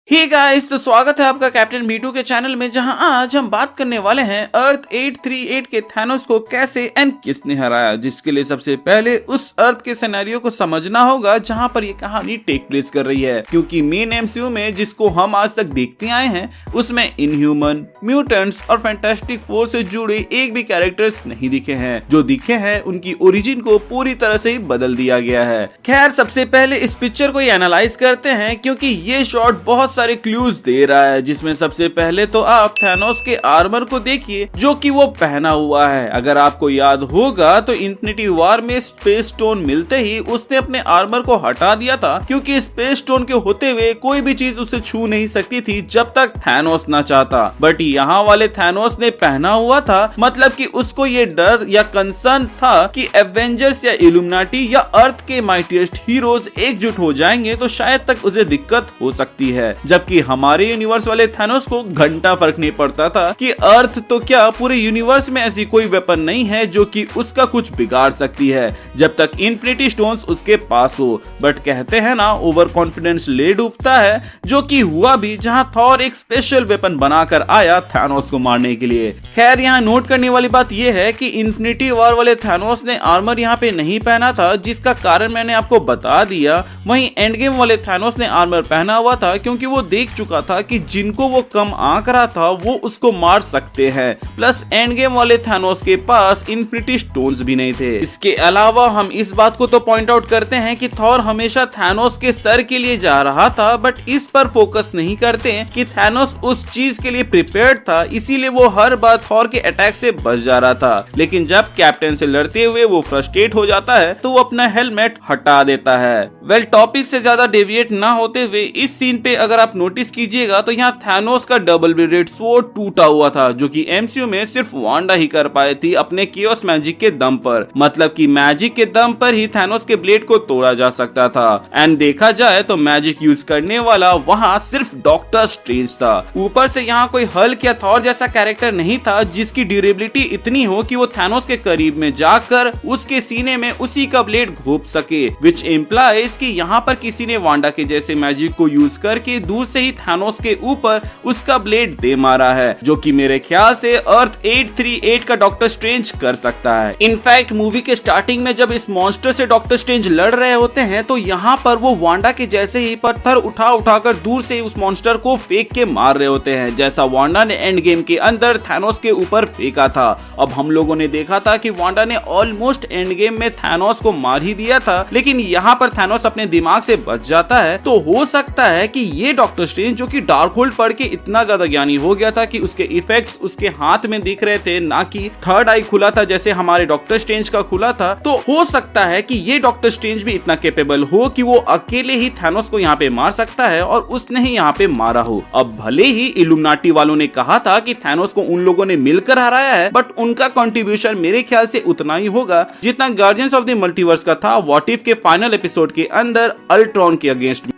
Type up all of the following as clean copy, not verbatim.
Hey guys, तो स्वागत है आपका कैप्टन B2 के चैनल में, जहां आज हम बात करने वाले हैं अर्थ 838 के थैनोस को कैसे एंड किसने हराया। जिसके लिए सबसे पहले उस अर्थ के सिनेरियो को समझना होगा जहां पर ये कहानी टेक प्लेस कर रही है, क्योंकि मेन MCU में जिसको हम आज तक देखते आए हैं उसमें इनह्यूमन, म्यूटेंट्स और फैंटास्टिक फोर से जुड़े एक भी कैरेक्टर्स नहीं दिखे हैं। जो दिखे हैं उनकी ओरिजिन को पूरी तरह से ही बदल दिया गया है। खैर, सबसे पहले इस पिक्चर को एनालाइज करते हैं, क्योंकि ये शॉट बहुत सारे क्लूज दे रहा है। जिसमें सबसे पहले तो आप थैनोस के आर्मर को देखिए जो कि वो पहना हुआ है। अगर आपको याद होगा तो इन्फिनिटी वॉर में स्पेस स्टोन मिलते ही उसने अपने आर्मर को हटा दिया था, क्योंकि स्पेस स्टोन के होते हुए कोई भी चीज उसे छू नहीं सकती थी जब तक थैनोस ना चाहता। बट यहाँ वाले थैनोस ने पहना हुआ था, मतलब कि उसको ये डर या कंसर्न था कि एवेंजर्स या इल्यूमिनाटी या अर्थ के माइटीएस्ट हीरोज एकजुट हो जाएंगे तो शायद तक उसे दिक्कत हो सकती है। जबकि हमारे यूनिवर्स वाले थैनोस को घंटा फर्क नहीं पड़ता था कि अर्थ तो क्या पूरे यूनिवर्स में ऐसी कोई वेपन नहीं है जो कि उसका कुछ बिगाड़ सकती है जब तक इन्फिनिटी स्टोन्स उसके पास हो। बट कहते हैं ना, ओवर कॉन्फिडेंस ले डूबता है, जो कि हुआ भी जहां थॉर एक स्पेशल वेपन बनाकर आया थैनोस को मारने के लिए। खैर, यहाँ नोट करने वाली बात यह है कि इन्फिनिटी वॉर वाले थैनोस ने आर्मर यहाँ पे नहीं पहना था, जिसका कारण मैंने आपको बता दिया। वहीं एंड गेम वाले थैनोस ने आर्मर पहना हुआ था, क्योंकि वो देख चुका था कि जिनको वो कम आंक रहा था वो उसको मार सकते हैं। प्लस एंड गेम वाले थैनोस के पास इन्फिनिटी स्टोन्स भी नहीं थे। इसके अलावा हम इस बात को तो पॉइंट आउट करते हैं कि थॉर हमेशा थैनोस के सर के लिए जा रहा था, बट इस पर फोकस नहीं करते कि थैनोस उस चीज के लिए प्रिपेयर्ड था, इसीलिए वो हर बार थॉर के अटैक से बच जा रहा था। लेकिन जब कैप्टन से लड़ते हुए वो फ्रस्ट्रेट हो जाता है तो वो अपना हेलमेट हटा देता है। वेल, टॉपिक से ज्यादा डेविएट ना होते हुए इस सीन पे अगर आप नोटिस कीजिएगा तो यहाँ थैनोस का डबल ब्लेडेड स्वॉर्ड टूटा हुआ था, जो कि MCU में सिर्फ वांडा ही कर पाई थी अपने कियोस मैजिक के दम पर। मतलब कि मैजिक के दम पर ही थैनोस के ब्लेड को तोड़ा जा सकता था। एंड देखा जाए तो मैजिक यूज करने वाला वहाँ सिर्फ डॉक्टर स्ट्रेंज था। ऊपर से यहाँ कोई हल्क या थॉर जैसा कैरेक्टर नहीं था जिसकी ड्यूरेबिलिटी इतनी हो कि वो थैनोस के करीब में जाकर उसके सीने में उसी का ब्लेड घोप सके, विच इम्प्लाइज कि यहाँ पर किसी ने वांडा के जैसे मैजिक को यूज करके दूर से ही थैनोस के ऊपर उसका ब्लेड दे मारा है, जो कि मेरे ख्याल से अर्थ 838 का डॉक्टर स्ट्रेंज कर सकता है। इनफैक्ट मूवी के स्टार्टिंग में जब इस मॉन्स्टर से डॉक्टर स्ट्रेंज लड़ रहे होते हैं तो यहाँ पर वो वांडा के जैसे ही पत्थर उठा उठाकर दूर से उस मॉन्स्टर को फेंक के मार रहे होते हैं, जैसा वांडा ने एंड गेम के अंदर थैनोस के ऊपर फेंका था। अब हम लोगों ने देखा था कि वांडा ने ऑलमोस्ट एंड गेम में थैनोस को मार ही दिया था, लेकिन यहाँ पर थैनोस अपने दिमाग से बच जाता है। तो हो सकता है कि ये डॉक्टर स्ट्रेंज, जो कि डार्क होल्ड पढ़ के इतना ज्यादा ज्ञानी हो गया था कि उसके इफेक्ट्स उसके हाथ में दिख रहे थे, ना कि थर्ड आई खुला था जैसे हमारे डॉक्टर स्ट्रेंज का खुला था, तो हो सकता है कि ये डॉक्टर स्ट्रेंज भी इतना कैपेबल हो कि वो अकेले ही थैनोस को यहाँ पे मार सकता है और उसने ही यहाँ पे मारा हो। अब भले ही इल्यूमिनाटी वालों ने कहा था कि थैनोस को उन लोगों ने मिलकर हराया है, बट उनका कंट्रीब्यूशन मेरे ख्याल से उतना ही होगा जितना गार्डियंस ऑफ द मल्टीवर्स का था व्हाट इफ के फाइनल एपिसोड के अंदर अल्ट्रॉन के अगेंस्ट।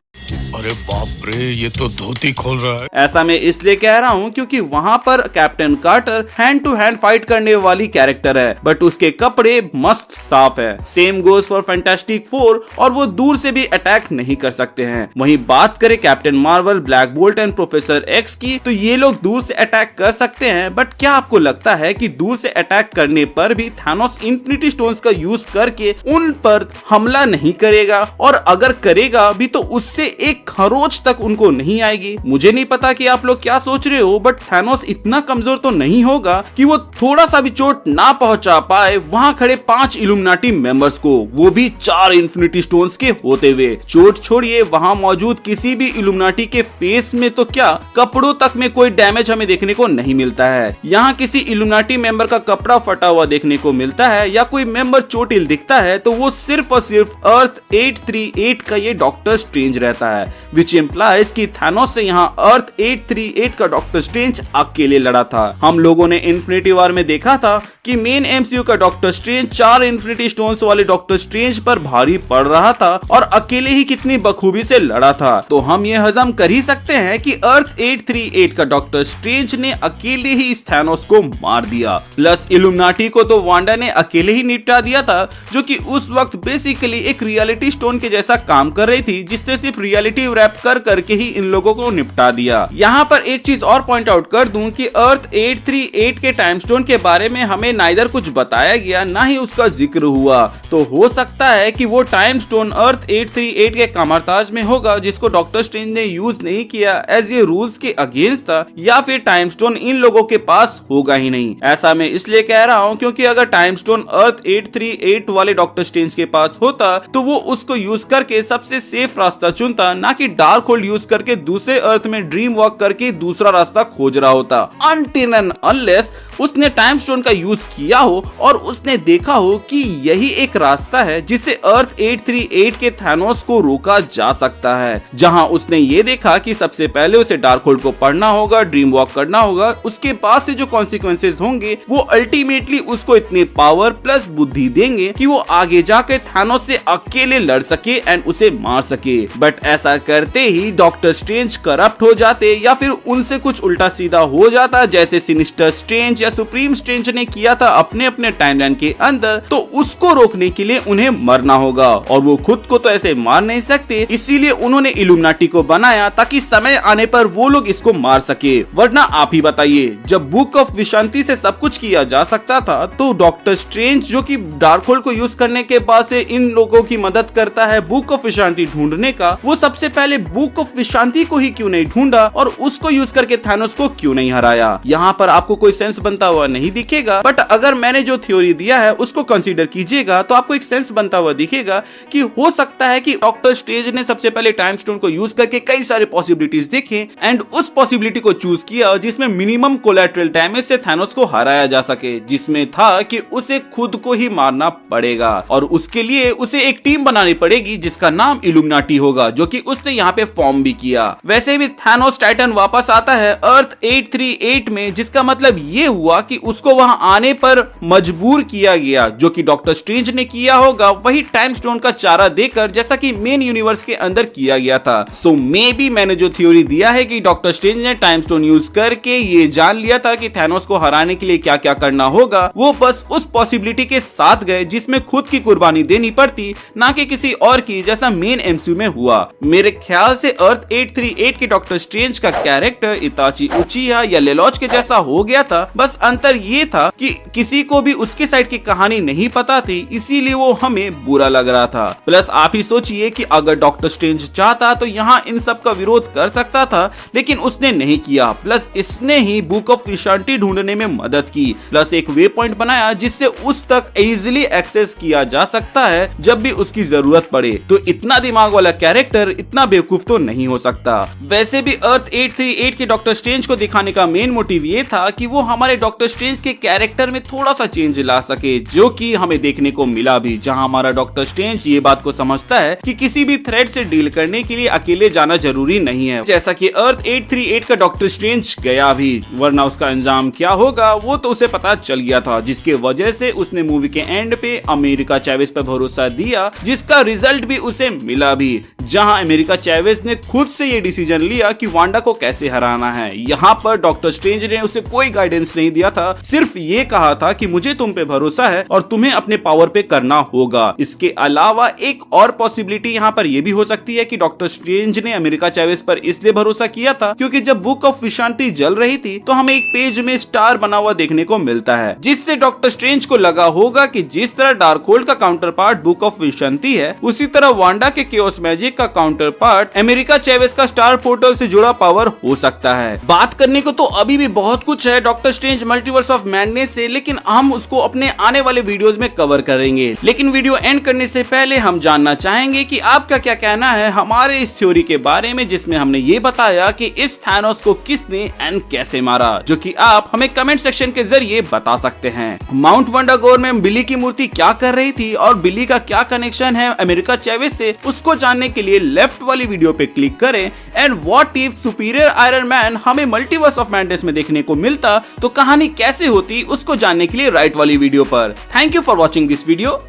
अरे बाप रे, ये तो धोती खोल रहा है। ऐसा मैं इसलिए कह रहा हूँ क्योंकि वहाँ पर captain Carter hand to hand fight करने वाली कैरेक्टर है, बट उसके कपड़े मस्त साफ है। Same goes for fantastic four, और वो दूर से भी अटैक नहीं कर सकते हैं। वहीं बात करें captain Marvel, black bolt and professor x की, तो ये लोग दूर से अटैक कर सकते हैं, बट क्या आपको लगता है कि दूर से अटैक करने पर भी थैनोस इन्फिनिटी स्टोन्स का यूज करके उन पर हमला नहीं करेगा? और अगर करेगा भी तो उससे एक खरोच तक उनको नहीं आएगी। मुझे नहीं पता कि आप लोग क्या सोच रहे हो, बट थैनोस इतना कमजोर तो नहीं होगा कि वो थोड़ा सा भी चोट ना पहुंचा पाए वहां खड़े 5 इल्यूमिनाटी मेंबर्स को, वो भी 4 इन्फिनिटी स्टोन्स के होते हुए। चोट छोड़िए, वहां मौजूद किसी भी इल्यूमिनाटी के फेस में तो क्या, कपड़ों तक में कोई डैमेज हमें देखने को नहीं मिलता है। यहाँ किसी इल्यूमिनाटी मेंबर का कपड़ा फटा हुआ देखने को मिलता है या कोई मेंबर चोटिल दिखता है तो वो सिर्फ और सिर्फ अर्थ 838 का ये डॉक्टर स्ट्रेंज रहता है, विच इम्प्लाइज कि थैनोस से यहाँ अर्थ 838 का डॉक्टर स्ट्रेंज अकेले लड़ा था। हम लोगों ने इन्फिनिटी वॉर में देखा था कि मेन MCU का डॉक्टर स्ट्रेंज 4 इन्फिनिटी स्टोन्स वाले डॉक्टर स्ट्रेंज पर भारी पड़ रहा था और अकेले ही कितनी बखूबी से लड़ा था। तो हम ये हजम कर ही सकते हैं कि अर्थ 838 का डॉक्टर स्ट्रेंज ने अकेले ही इस थैनोस को मार दिया। प्लस इल्यूमिनाटी को तो वांडा ने अकेले ही निपटा दिया था, जो कि उस वक्त बेसिकली एक रियलिटी स्टोन के जैसा काम कर रही थी, जिससे सिर्फ रियलिटी पॉजिटिव रैप कर करके ही इन लोगों को निपटा दिया। यहाँ पर एक चीज और पॉइंट आउट कर दूं कि अर्थ 838 के टाइम स्टोन के बारे में हमें नाइदर कुछ बताया गया ना ही उसका जिक्र हुआ, तो हो सकता है कि वो टाइम स्टोन अर्थ 838 के कामरताज में होगा जिसको डॉक्टर स्ट्रेंज ने यूज नहीं किया एज ये रूल्स के अगेंस्ट था, या फिर टाइम स्टोन इन लोगों के पास होगा ही नहीं। ऐसा मैं इसलिए कह रहा हूँ क्योंकि अगर टाइम स्टोन अर्थ 838 वाले डॉक्टर स्ट्रेंज के पास होता तो वो उसको यूज करके सबसे सेफ रास्ता चुनता, ना कि डार्क होल्ड यूज करके दूसरे अर्थ में ड्रीम वॉक करके दूसरा रास्ता खोज रहा होता। अनटिल एंड अनलेस उसने टाइम स्टोन का यूज किया हो और उसने देखा हो कि यही एक रास्ता है जिससे अर्थ 838 के थैनोस को रोका जा सकता है, जहां उसने ये देखा कि सबसे पहले उसे डार्क होल्ड को पढ़ना होगा, ड्रीम वॉक करना होगा, उसके बाद से जो कॉन्सिक्वेंसेस होंगे वो अल्टीमेटली उसको इतने पावर प्लस बुद्धि देंगे कि वो आगे जाकर थैनोस से अकेले लड़ सके एंड उसे मार सके। बट ऐसा करते ही डॉक्टर स्ट्रेंज करप्ट हो जाते या फिर उनसे कुछ उल्टा सीधा हो जाता, जैसे सिनिस्टर स्ट्रेंज या सुप्रीम स्ट्रेंज ने किया था अपने अपने टाइमलाइन के अंदर, तो उसको रोकने के लिए उन्हें मरना होगा और वो खुद को तो ऐसे मार नहीं सकते, इसीलिए उन्होंने इल्यूमिनाटी को बनाया ताकि समय आने पर वो लोग इसको मार सके। वरना आप ही बताइए, जब बुक ऑफ विशांति से सब कुछ किया जा सकता था तो डॉक्टर स्ट्रेंज जो कि डार्क होल्ड को यूज करने के बाद से इन लोगों की मदद करता है बुक ऑफ विशांति ढूंढने का, वो सबसे पहले बुक ऑफ विशांति को ही क्यों नहीं ढूंढा और उसको यूज करके थैनोस को क्यों नहीं हराया। यहाँ पर आपको कोई सेंस बनता हुआ नहीं दिखेगा, बट अगर मैंने जो थ्योरी दिया है उसको कंसीडर कीजिएगा तो आपको एक सेंस बनता हुआ दिखेगा कि हो सकता है कि डॉक्टर स्ट्रेंज ने सबसे पहले टाइम स्टोन को यूज करके कई सारे पॉसिबिलिटीज देखे एंड उस पॉसिबिलिटी को चूज किया जिसमें मिनिमम कोलैटरल डैमेज से थैनोस को हराया जा सके, जिसमें था कि उसे खुद को ही मारना पड़ेगा और उसके लिए उसे एक टीम बनानी पड़ेगी जिसका नाम इल्यूमिनाटी होगा, जो कि उसने यहाँ पे फॉर्म भी किया। वैसे भी थैनोस टाइटन वापस आता है अर्थ 838 में, जिसका मतलब ये हुआ कि उसको वहां आने पर मजबूर किया गया, जो कि डॉक्टर स्ट्रेंज ने किया होगा वही टाइम स्टोन का चारा देकर, जैसा कि मेन यूनिवर्स के अंदर किया गया था। सो मे बी मैंने जो थ्योरी दिया है कि डॉक्टर स्ट्रेंज ने टाइम स्टोन यूज करके ये जान लिया था कि थैनोस को हराने के लिए क्या क्या करना होगा, वो बस उस पॉसिबिलिटी के साथ गए जिसमें खुद की कुर्बानी देनी पड़ती, ना कि किसी और की, जैसा मेन एमसीयू में हुआ। मेरे ख्याल से अर्थ 838 के डॉक्टर स्ट्रेंज का कैरेक्टर इताची उचिहा या लेलॉज के जैसा हो गया था, बस अंतर ये था कि किसी को भी उसके साइड की कहानी नहीं पता थी, इसीलिए वो हमें बुरा लग रहा था। प्लस आप ही सोचिए कि अगर डॉक्टर स्ट्रेंज चाहता तो यहाँ इन सब का विरोध कर सकता था, लेकिन उसने नहीं किया। प्लस इसने ही बुक ऑफ विशांति ढूंढने में मदद की, प्लस एक वे पॉइंट बनाया जिससे उस तक इजीली एक्सेस किया जा सकता है जब भी उसकी जरूरत पड़े। तो इतना दिमाग वाला कैरेक्टर इतना बेवकूफ तो नहीं हो सकता। वैसे भी अर्थ 838 के डॉक्टर स्ट्रेंज को दिखाने का मेन मोटिव ये था कि वो हमारे डॉक्टर स्ट्रेंज के कैरेक्टर में थोड़ा सा चेंज ला सके, जो कि हमें देखने को मिला भी, जहां हमारा डॉक्टर स्ट्रेंज ये बात को समझता है कि किसी भी थ्रेट से डील करने के लिए अकेले जाना जरूरी नहीं है, जैसा कि अर्थ 838 का डॉक्टर स्ट्रेंज गया भी, वरना उसका अंजाम क्या होगा वो तो उसे पता चल गया था, जिसके वजह से उसने मूवी के एंड पे अमेरिका चैवेज पर भरोसा दिया, जिसका रिजल्ट भी उसे मिला भी, जहां अमेरिका चैवेज ने खुद से ये डिसीजन लिया कि वांडा को कैसे हराना है। यहाँ पर डॉक्टर स्ट्रेंज ने उसे कोई गाइडेंस नहीं दिया था, सिर्फ ये कहा था कि मुझे तुम पे भरोसा है और तुम्हें अपने पावर पे करना होगा। इसके अलावा एक और पॉसिबिलिटी यहाँ पर यह भी हो सकती है कि डॉक्टर स्ट्रेंज ने अमेरिका चैवेज पर इसलिए भरोसा किया था क्योंकि जब बुक ऑफ विशांति जल रही थी तो हमें एक पेज में स्टार बना हुआ देखने को मिलता है, जिससे डॉक्टर स्ट्रेंज को लगा होगा कि जिस तरह डार्क होल्ड का काउंटर पार्ट बुक ऑफ विशांति है, उसी तरह वांडा के केओस मैजिक का काउंटर पार्ट अमेरिका चैवेज का स्टार पोर्टल से जुड़ा पावर हो सकता है। बात करने को तो अभी भी बहुत कुछ है doctor strange multiverse of madness से, लेकिन हम उसको अपने आने वाले वीडियोस में कवर करेंगे। लेकिन वीडियो एंड करने से पहले हम जानना चाहेंगे कि आपका क्या कहना है हमारे इस थ्योरी के बारे में, जिसमें हमने ये बताया कि इस थैनोस को किसने एंड कैसे मारा, जो कि आप हमें कमेंट सेक्शन के जरिए बता सकते हैं। माउंट वंडागोर में बिली की मूर्ति क्या कर रही थी और बिली का क्या कनेक्शन है अमेरिका चैवेज से, उसको जानने के लिए लेफ्ट वाली वीडियो पे क्लिक करें। And what if superior iron man हमें मल्टीवर्स ऑफ मैडनेस में देखने को मिलता तो कहानी कैसे होती, उसको जानने के लिए राइट वाली वीडियो पर। Thank you for watching this video.